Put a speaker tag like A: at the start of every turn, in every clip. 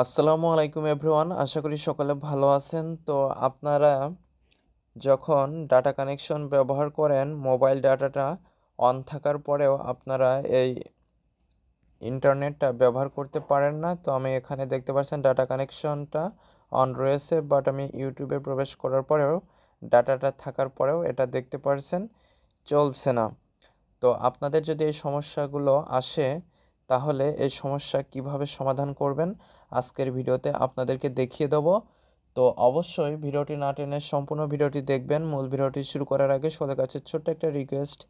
A: আসসালামু আলাইকুম এভরিওয়ান, আশা করি সকলে ভালো আছেন। তো আপনারা যখন ডাটা কানেকশন ব্যবহার করেন, মোবাইল ডাটাটা অন থাকার পরেও আপনারা এই ইন্টারনেটটা ব্যবহার করতে পারেন না। তো আমি এখানে দেখতে পাচ্ছেন ডাটা কানেকশনটা অন রয়েছে, বাট আমি ইউটিউবে প্রবেশ করার পরেও ডাটাটা থাকার পরেও এটা দেখতে পাচ্ছেন চলছে না। তো আপনাদের যদি এই সমস্যাগুলো আসে, তাহলে এই সমস্যা কিভাবে সমাধান করবেন আজকের ভিডিওতে আপনাদেরকে দেখিয়ে দেব। তো অবশ্যই ভিডিওটি না টেনে সম্পূর্ণ ভিডিওটি দেখবেন। মূল ভিডিওটি শুরু করার আগে সবার কাছে ছোট্ট একটা রিকোয়েস্ট,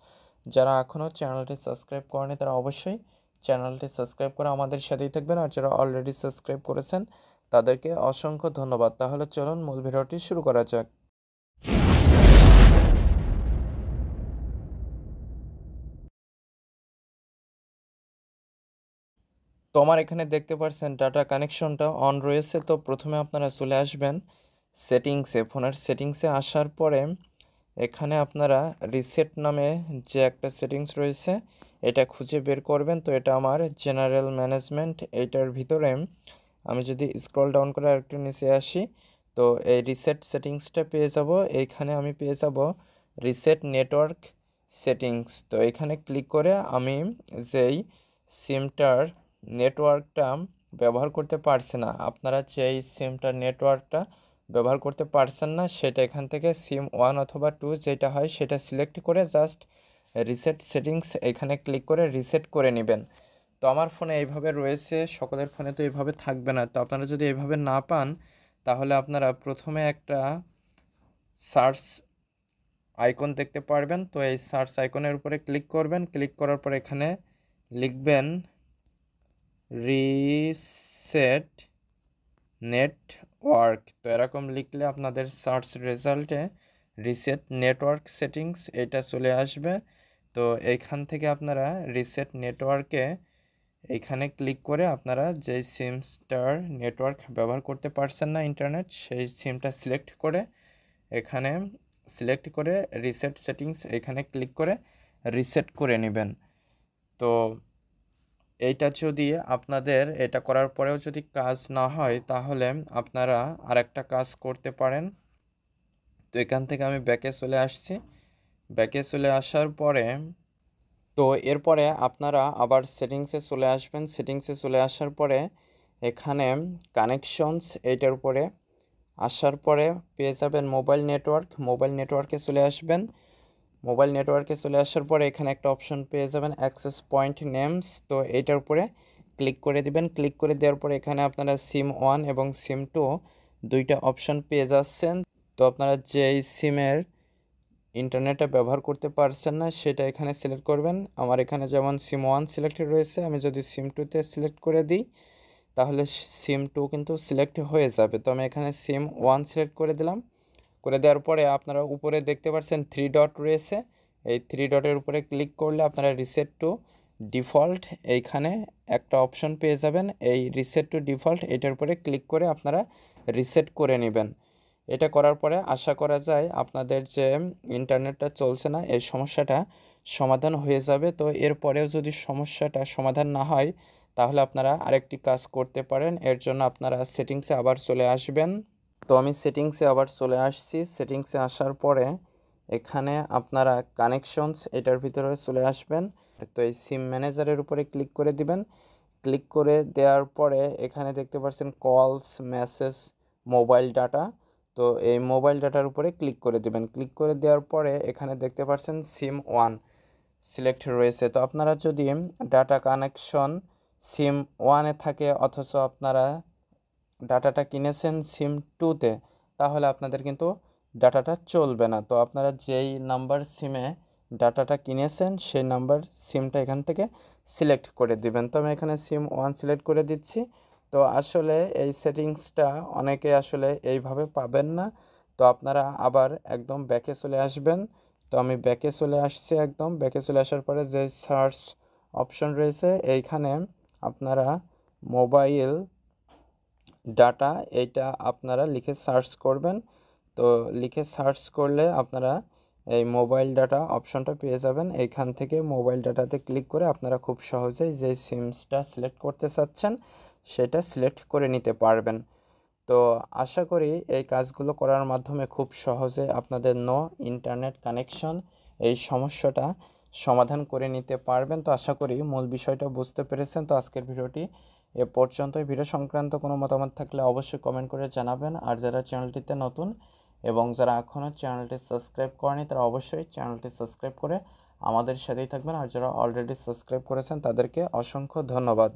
A: যারা এখনও চ্যানেলটি সাবস্ক্রাইব করেনি তারা অবশ্যই চ্যানেলটি সাবস্ক্রাইব করে আমাদের সাথেই থাকবেন, আর যারা অলরেডি সাবস্ক্রাইব করেছেন তাদেরকে অসংখ্য ধন্যবাদ। তাহলে চলুন মূল ভিডিওটি শুরু করা যাক। তো আমার এখানে দেখতে পাচ্ছেন ডাটা কানেকশনটা অন রয়েছে। তো প্রথমে আপনারা চলে আসবেন সেটিংসে, ফোনের সেটিংসে আসার পরে এখানে আপনারা রিসেট নামে যে একটা সেটিংস রয়েছে এটা খুঁজে বের করবেন। তো এটা আমার জেনারেল ম্যানেজমেন্ট, এইটার ভিতরে আমি যদি স্ক্রল ডাউন করে আরেকটু নিচে আসি, তো এই রিসেট সেটিংসটা পেয়ে যাব। এইখানে আমি পেয়ে যাব রিসেট নেটওয়ার্ক সেটিংস। তো এখানে ক্লিক করে আমি যেই সিমটার নেটওয়ার্কটা ব্যবহার করতে পারছি না, আপনারা যেই সিমটার নেটওয়ার্কটা ব্যবহার করতে পারছেন না, সেটা এখান থেকে সিম 1 অথবা 2 যেটা হয় সেটা সিলেক্ট করে জাস্ট রিসেট সেটিংস এখানে ক্লিক করে রিসেট করে নেবেন। তো আমার ফোনে এইভাবে রয়েছে, সকলের ফোনে তো এইভাবে থাকবে না। তো আপনারা যদি এইভাবে না পান, তাহলে আপনারা প্রথমে একটা সার্চ আইকন দেখতে পারবেন। তো এই সার্চ আইকনের উপরে ক্লিক করবেন, ক্লিক করার পর এখানে লিখবেন রিসেট নেটওয়ার্ক। তো এরকম লিখলে আপনাদের সার্চ রেজাল্টে রিসেট নেটওয়ার্ক সেটিংস এটা চলে আসবে। তো এইখান থেকে আপনারা রিসেট নেটওয়ার্কে এইখানে ক্লিক করে আপনারা যে সিমটার নেটওয়ার্ক ব্যবহার করতে পারছেন না ইন্টারনেট, সেই সিমটা সিলেক্ট করে এখানে সিলেক্ট করে রিসেট সেটিংস এখানে ক্লিক করে রিসেট করে নেবেন। তো এইটা যদি আপনাদের এটা করার পরেও যদি কাজ না হয়, তাহলে আপনারা আরেকটা কাজ করতে পারেন। তো এখান থেকে আমি ব্যাকে চলে আসছি, ব্যাকে চলে আসার পরে তো এরপরে আপনারা আবার সেটিংসে চলে আসবেন। সেটিংসে চলে আসার পরে এখানে কানেকশনস এইটার উপরে আসার পরে পেয়ে যাবেন মোবাইল নেটওয়ার্ক। মোবাইল নেটওয়ার্কে চলে আসবেন। মোবাইল নেটওয়ার্কে চলে আসার পরে এখানে একটা অপশন পেয়ে যাবেন অ্যাক্সেস পয়েন্ট নেমস। তো এইটার উপরে ক্লিক করে দিবেন। ক্লিক করে দেওয়ার পরে এখানে আপনারা সিম 1 এবং সিম 2 দুইটা অপশন পেয়ে যাচ্ছেন। তো আপনারা যেই সিমের ইন্টারনেটে ব্যবহার করতে পারছেন না সেটা এখানে সিলেক্ট করবেন। আমার এখানে যেমন সিম 1 সিলেক্টেড রয়েছে, আমি যদি সিম 2তে সিলেক্ট করে দিই তাহলে সিম 2 কিন্তু সিলেক্ট হয়ে যাবে। তো আমি এখানে সিম 1 সিলেক্ট করে দিলাম। করে দেওয়ার পরে আপনারা উপরে দেখতে পাচ্ছেন 3 ডট রয়েছে, এই 3 ডটের উপরে ক্লিক করলে আপনারা রিসেট টু ডিফল্ট এইখানে একটা অপশন পেয়ে যাবেন। এই রিসেট টু ডিফল্ট এটার উপরে ক্লিক করে আপনারা রিসেট করে নেবেন। এটা করার পরে আশা করা যায় আপনাদের যে ইন্টারনেটটা চলছে না এই সমস্যাটা সমাধান হয়ে যাবে। তো এরপরেও যদি সমস্যাটা সমাধান না হয়, তাহলে আপনারা আরেকটি কাজ করতে পারেন। এর জন্য আপনারা সেটিংসে আবার চলে আসবেন। তো আমি সেটিংসে আবার চলে আসছি। সেটিংসে আসার পরে এখানে আপনারা কানেকশনস এটার ভিতরে চলে আসবেন। তো এই সিম ম্যানেজারের উপরে ক্লিক করে দিবেন। ক্লিক করে দেওয়ার পরে এখানে দেখতে পাচ্ছেন কলস, মেসেজ, মোবাইল ডাটা। তো এই মোবাইল ডাটার উপরে ক্লিক করে দিবেন। ক্লিক করে দেওয়ার পরে এখানে দেখতে পাচ্ছেন সিম 1 সিলেক্ট রয়েছে। তো আপনারা যদি ডাটা কানেকশন সিম 1-এ থাকে অথচ আপনারা ডাটাটা কিনেছেন সিম 2-তে, তাহলে আপনাদের কিন্তু ডাটাটা চলবে না। তো আপনারা যেই নাম্বার সিমে ডাটাটা কিনেছেন সেই নাম্বার সিমটা এখান থেকে সিলেক্ট করে দিবেন। তো আমি এখানে সিম 1 সিলেক্ট করে দিচ্ছি। তো আসলে এই সেটিংসটা অনেকে আসলে এইভাবে পাবেন না। তো আপনারা আবার একদম ব্যাকে চলে আসবেন। তো আমি ব্যাকে চলে আসছি, একদম ব্যাকে চলে আসার পরে যে সার্চ অপশন রয়েছে এইখানে আপনারা মোবাইল ডাটা এইটা আপনারা লিখে সার্চ করবেন। তো লিখে সার্চ করলে আপনারা এই মোবাইল ডাটা অপশনটা পেয়ে যাবেন। এইখান থেকে মোবাইল ডাটাতে ক্লিক করে আপনারা খুব সহজেই যে সিমসটা সিলেক্ট করতে চাচ্ছেন সেটা সিলেক্ট করে নিতে পারবেন। তো আশা করি এই কাজগুলো করার মাধ্যমে খুব সহজে আপনাদের নো ইন্টারনেট কানেকশন এই সমস্যাটা সমাধান করে নিতে পারবেন। তো আশা করি মূল বিষয়টা বুঝতে পেরেছেন। তো আজকের ভিডিওটি এ পর্যন্তই। ভিডিও সংক্রান্ত কোনো মতামত থাকলে অবশ্যই কমেন্ট করে জানাবেন। আর যারা চ্যানেলটিতে নতুন এবং যারা এখনও চ্যানেলটি সাবস্ক্রাইব করেনি তারা অবশ্যই চ্যানেলটি সাবস্ক্রাইব করে আমাদের সাথেই থাকবেন। আর যারা অলরেডি সাবস্ক্রাইব করেছেন তাদেরকে অসংখ্য ধন্যবাদ।